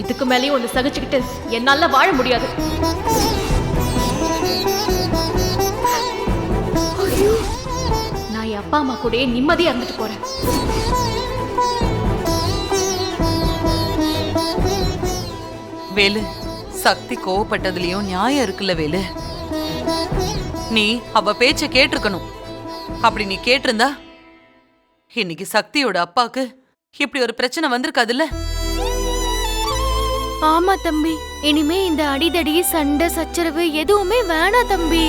இதுக்கு மேலேயும் ஒன்னு சகிச்சுக்கிட்டு என்னால வாழ முடியாது. நான் என் அப்பா அம்மா கூட நிம்மதியா இருந்துட்டு போறேன். வேலு, சக்தி கோவப்பட்டதுலயும் நியாயம் இருக்குல்ல வேலு. நீ அவ பேச்ச கேட்டிருக்கணும். அப்படி நீ கேட்டிருந்தா இன்னைக்கு சக்தியோட அப்பாக்கு இப்படி ஒரு பிரச்சனை வந்திருக்காதுல்ல. ஆமா தம்பி, இனிமே இந்த அடிதடி சண்டை சச்சரவு எதுவுமே வேணாம் தம்பி.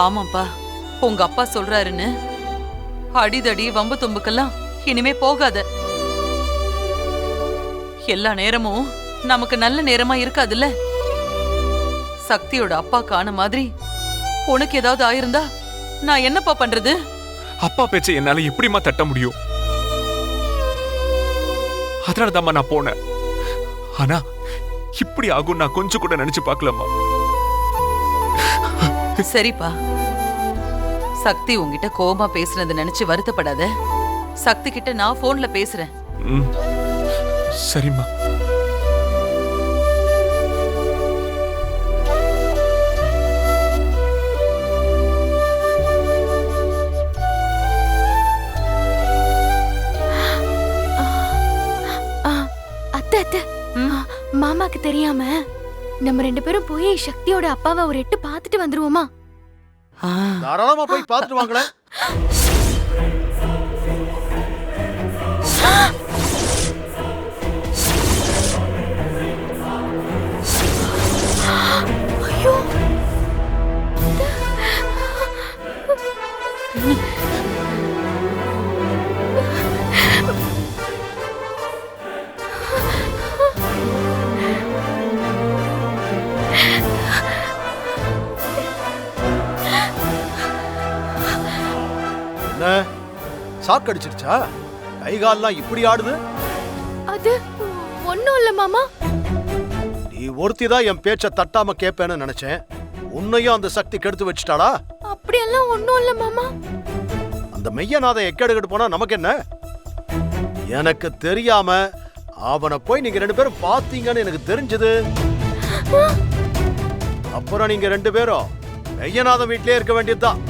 ஆமாப்பா, உங்க அப்பா சொல்றாருன்னு அடிதடி வம்பு தும்புக்கெல்லாம் இனிமே போகாத. எல்லா நேரமும் நமக்கு நல்ல நேரமா இருக்காதுல்ல. சக்தியோட அப்பா காண மாதிரி உனக்கு ஏதாவது ஆயிருந்தா நான் என்னப்பா பண்றது? அப்பா பேச்சை என்னால எப்படிமா தட்ட முடியும்? அதனாலதாம்மா நான் போனேன். ஆனா இப்படி ஆகும் நான் கொஞ்சம் கூட நினைச்சு பார்க்கலாமா? சரிப்பா, சக்தி உன்கிட்ட கோபமா பேசுனது நினைச்சு வருத்தப்படாத. சக்தி கிட்ட நான் போன்ல பேசுறேன். சரிம்மா. மாமாக்கு தெரியாம நம்ம 2 பேரும் போய் சக்தியோட அப்பாவை ஒரு எட்டு பார்த்துட்டு வந்துருவோமா? தாராளமா போய் பார்த்துட்டு வாங்களே. ஐயோ, என்ன சாக்கு அடிச்சிருச்சா? கை கால்லாம் இப்படி ஆடுது? அது ஒண்ணும் இல்ல மாமா. நீ ஒருத்திதான் என் பேச்ச தட்டாம கேப்பேன்னு நினைச்சேன். உன்னையும் அந்த சக்தி கெடுத்து வச்சுட்டாளா? அப்படியெல்லாம் ஒண்ணும் இல்ல மாமா. அந்த மெய்யநாதன் எக்கெடுக்கிட்டு போனா நமக்கு என்ன? எனக்கு தெரியாம அவனை போய் நீங்க 2 பேரும் பாத்தீங்கன்னு எனக்கு தெரிஞ்சது. அப்புறம் நீங்க 2 பேரும் மெய்யநாதன் வீட்லயே இருக்க வேண்டியதுதான்.